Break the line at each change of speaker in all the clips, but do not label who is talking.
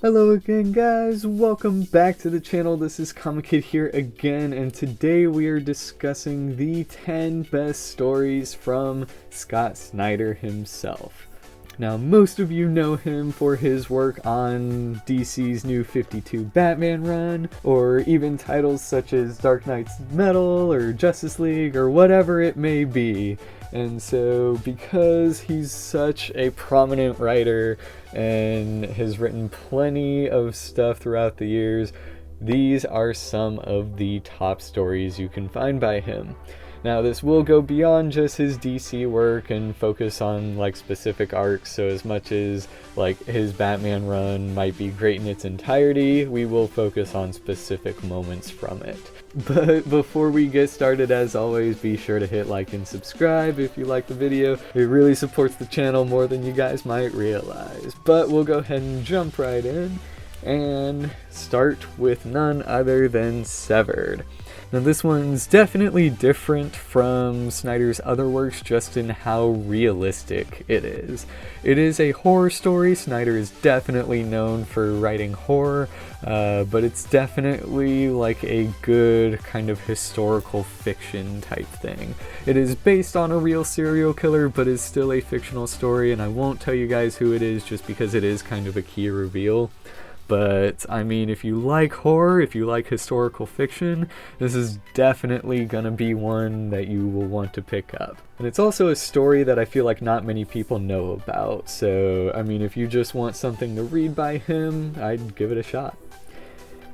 Hello again guys, welcome back to the channel. This is Comic Kid here again, and today we are discussing the 10 best stories from Scott Snyder himself. Now, most of you know him for his work on DC's New 52 Batman run, or even titles such as Dark Knight's Metal or Justice League or whatever it may be. And so because he's such a prominent writer and has written plenty of stuff throughout the years, these are some of the top stories you can find by him. Now, this will go beyond just his DC work and focus on like specific arcs, so as much as like his Batman run might be great in its entirety, we will focus on specific moments from it. But before we get started, as always, be sure to hit like and subscribe if you like the video. It really supports the channel more than you guys might realize. But we'll go ahead and jump right in and start with none other than Severed. Now, this one's definitely different from Snyder's other works just in how realistic it is. It is a horror story. Snyder is definitely known for writing horror, but it's definitely like a good kind of historical fiction type thing. It is based on a real serial killer, but is still a fictional story, and I won't tell you guys who it is just because it is kind of a key reveal. But, I mean, if you like horror, if you like historical fiction, this is definitely gonna be one that you will want to pick up. And it's also a story that I feel like not many people know about, so, I mean, if you just want something to read by him, I'd give it a shot.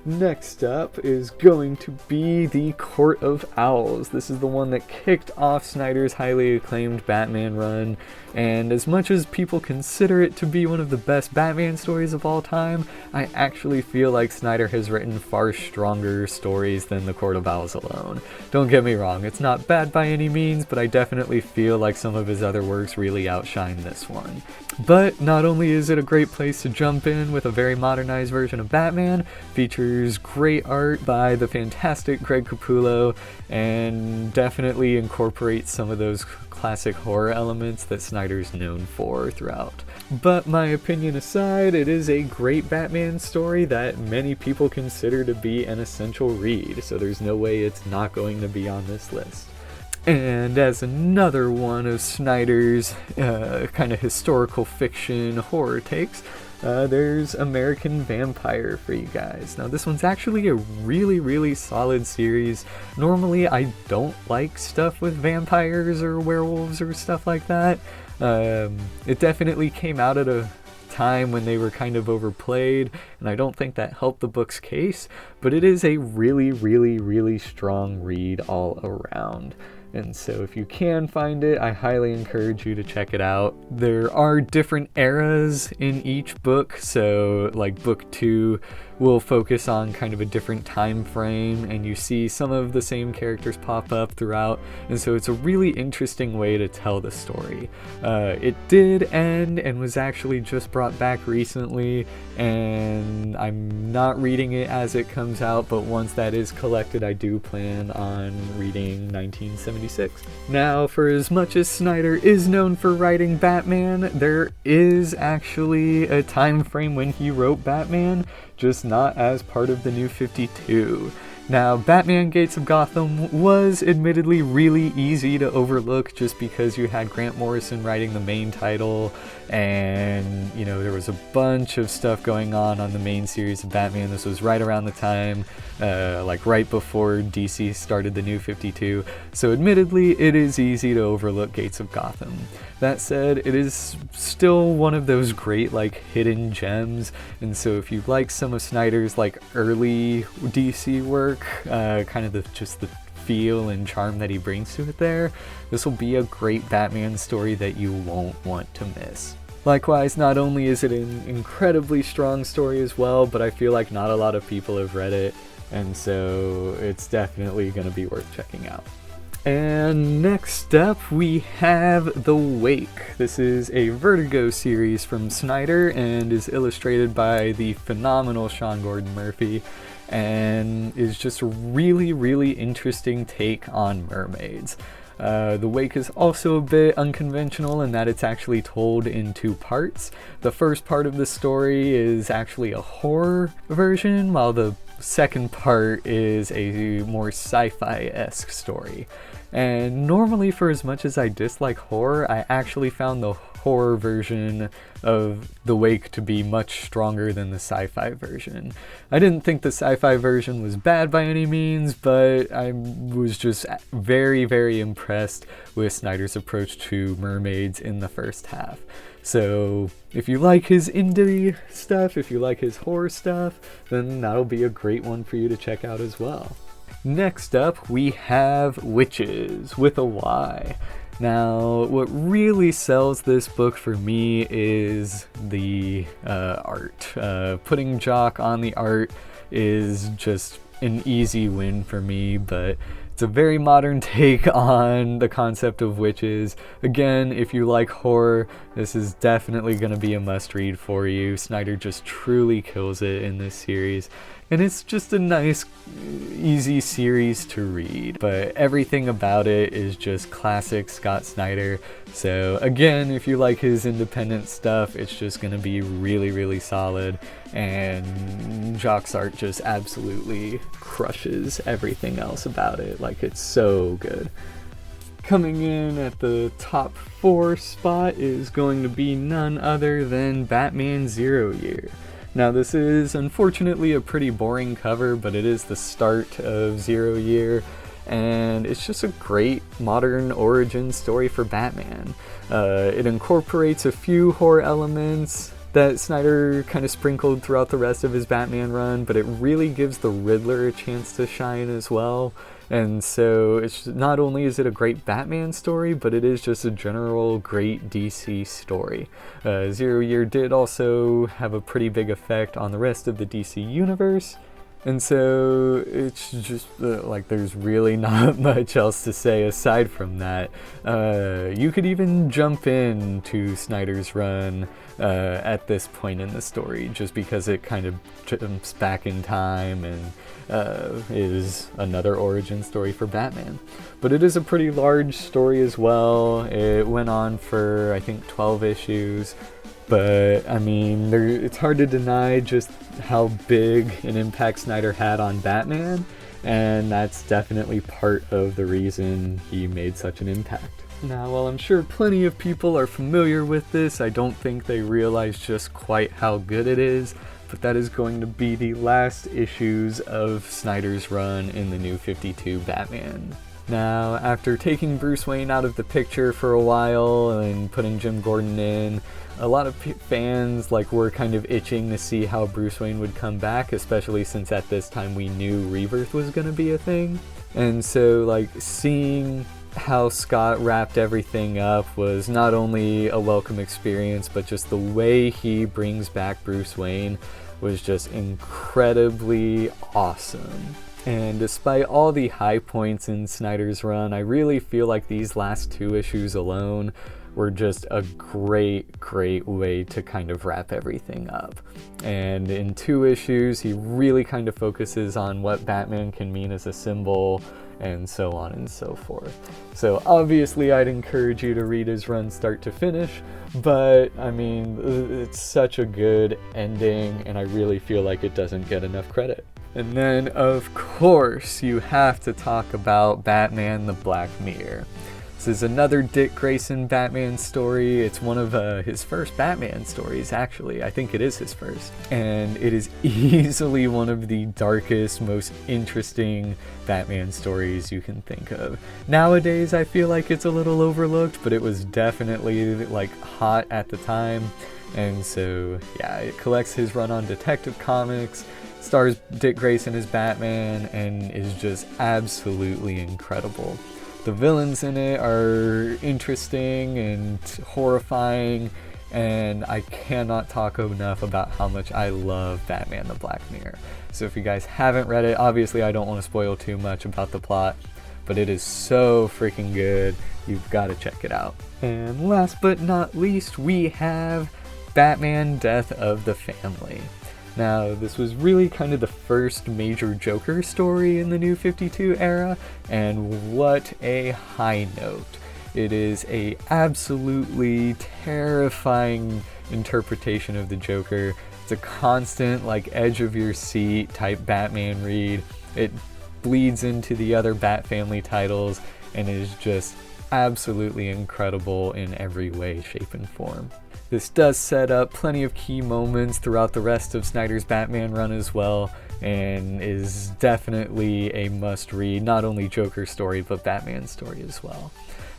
Next up is going to be The Court of Owls. This is the one that kicked off Snyder's highly acclaimed Batman run, and as much as people consider it to be one of the best Batman stories of all time, I actually feel like Snyder has written far stronger stories than The Court of Owls alone. Don't get me wrong, it's not bad by any means, but I definitely feel like some of his other works really outshine this one. But not only is it a great place to jump in with a very modernized version of Batman, features great art by the fantastic Greg Capullo, and definitely incorporates some of those classic horror elements that Snyder's known for throughout. But my opinion aside, it is a great Batman story that many people consider to be an essential read, so there's no way it's not going to be on this list. And as another one of Snyder's kind of historical fiction horror takes, there's American Vampire for you guys. Now, this one's actually a really solid series. Normally, I don't like stuff with vampires or werewolves or stuff like that. It definitely came out at a time when they were kind of overplayed, and I don't think that helped the book's case, but it is a really strong read all around. And so if you can find it, I highly encourage you to check it out. There are different eras in each book, so like book 2 will focus on kind of a different time frame, and you see some of the same characters pop up throughout, and so it's a really interesting way to tell the story. It did end and was actually just brought back recently, and I'm not reading it as it comes out, but once that is collected, I do plan on reading 1976. Now, for as much as Snyder is known for writing Batman, there is actually a time frame when he wrote Batman, just not as part of the New 52. Now, Batman Gates of Gotham was admittedly really easy to overlook just because you had Grant Morrison writing the main title, and, you know, there was a bunch of stuff going on the main series of Batman. This was right around the time, like right before DC started the New 52, so admittedly, it is easy to overlook Gates of Gotham. That said, it is still one of those great, like, hidden gems, and so if you like some of Snyder's, like, early DC work, kind of just the feel and charm that he brings to it there, this will be a great Batman story that you won't want to miss. Likewise, not only is it an incredibly strong story as well, but I feel like not a lot of people have read it, and so it's definitely going to be worth checking out. And next up, we have The Wake. This is a Vertigo series from Snyder and is illustrated by the phenomenal Sean Gordon Murphy, and is just a really interesting take on mermaids. The Wake is also a bit unconventional in that it's actually told in 2 parts. The first part of the story is actually a horror version, while the second part is a more sci-fi-esque story. And normally, for as much as I dislike horror, I actually found the horror version of The Wake to be much stronger than the sci-fi version. I didn't think the sci-fi version was bad by any means, but I was just very, very impressed with Snyder's approach to mermaids in the first half. So if you like his indie stuff, if you like his horror stuff, then that'll be a great one for you to check out as well. Next up, we have Witches, with a Y. Now, what really sells this book for me is the art. Putting Jock on the art is just an easy win for me, but it's a very modern take on the concept of witches. Again, if you like horror, this is definitely going to be a must-read for you. Snyder just truly kills it in this series. And it's just a nice, easy series to read. But everything about it is just classic Scott Snyder. So again, if you like his independent stuff, it's just going to be really, really solid. And Jock's art just absolutely crushes everything else about it. Like, it's so good. Coming in at the top 4 spot is going to be none other than Batman 0 Year. Now, this is unfortunately a pretty boring cover, but it is the start of 0 Year, and it's just a great modern origin story for Batman. It incorporates a few horror elements that Snyder kind of sprinkled throughout the rest of his Batman run, but it really gives the Riddler a chance to shine as well. And so it's not only is it a great Batman story, but it is just a general great DC story. 0 Year did also have a pretty big effect on the rest of the DC universe. And so it's just like there's really not much else to say aside from that. You could even jump into Snyder's run at this point in the story, just because it kind of jumps back in time and is another origin story for Batman. But it is a pretty large story as well. It went on for, I think, 12 issues. But, I mean, it's hard to deny just how big an impact Snyder had on Batman, and that's definitely part of the reason he made such an impact. Now, while I'm sure plenty of people are familiar with this, I don't think they realize just quite how good it is, but that is going to be the last issues of Snyder's run in the New 52 Batman. Now, after taking Bruce Wayne out of the picture for a while and putting Jim Gordon in, a lot of fans were kind of itching to see how Bruce Wayne would come back, especially since at this time we knew Rebirth was going to be a thing. And so seeing how Scott wrapped everything up was not only a welcome experience, but just the way he brings back Bruce Wayne was just incredibly awesome. And despite all the high points in Snyder's run, I really feel like these last 2 issues alone were just a great, great way to kind of wrap everything up. And in 2 issues, he really kind of focuses on what Batman can mean as a symbol, and so on and so forth. So obviously I'd encourage you to read his run start to finish, but I mean, it's such a good ending, and I really feel like it doesn't get enough credit. And then, of course, you have to talk about Batman the Black Mirror. This is another Dick Grayson Batman story. It's one of his first Batman stories, actually. I think it is his first. And it is easily one of the darkest, most interesting Batman stories you can think of. Nowadays, I feel like it's a little overlooked, but it was definitely hot at the time. And so, yeah, it collects his run on Detective Comics, stars Dick Grayson as Batman, and is just absolutely incredible. The villains in it are interesting and horrifying, and I cannot talk enough about how much I love Batman the Black Mirror. So if you guys haven't read it, obviously I don't want to spoil too much about the plot, but it is so freaking good. You've got to check it out. And last but not least, we have Batman Death of the Family. Now, this was really kind of the first major Joker story in the New 52 era, and what a high note. It is a absolutely terrifying interpretation of the Joker. It's a constant, like, edge of your seat type Batman read. It bleeds into the other Bat family titles and is just absolutely incredible in every way, shape, and form. This does set up plenty of key moments throughout the rest of Snyder's Batman run as well, and is definitely a must-read, not only Joker story, but Batman story as well.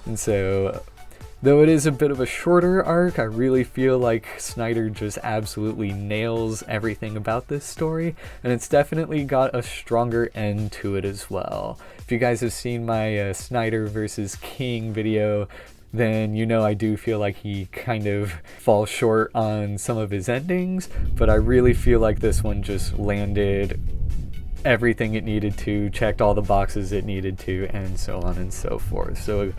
And so, though it is a bit of a shorter arc, I really feel like Snyder just absolutely nails everything about this story, and it's definitely got a stronger end to it as well. If you guys have seen my Snyder versus King video, then you know I do feel like he kind of falls short on some of his endings, but I really feel like this one just landed everything it needed to, checked all the boxes it needed to, and so on and so forth. So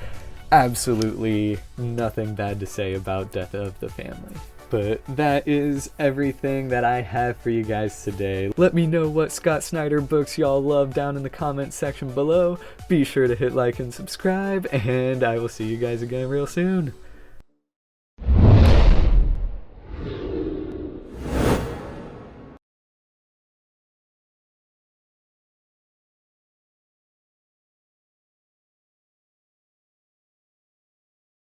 absolutely nothing bad to say about Death of the Family. But that is everything that I have for you guys today. Let me know what Scott Snyder books y'all love down in the comments section below. Be sure to hit like and subscribe, and I will see you guys again real soon.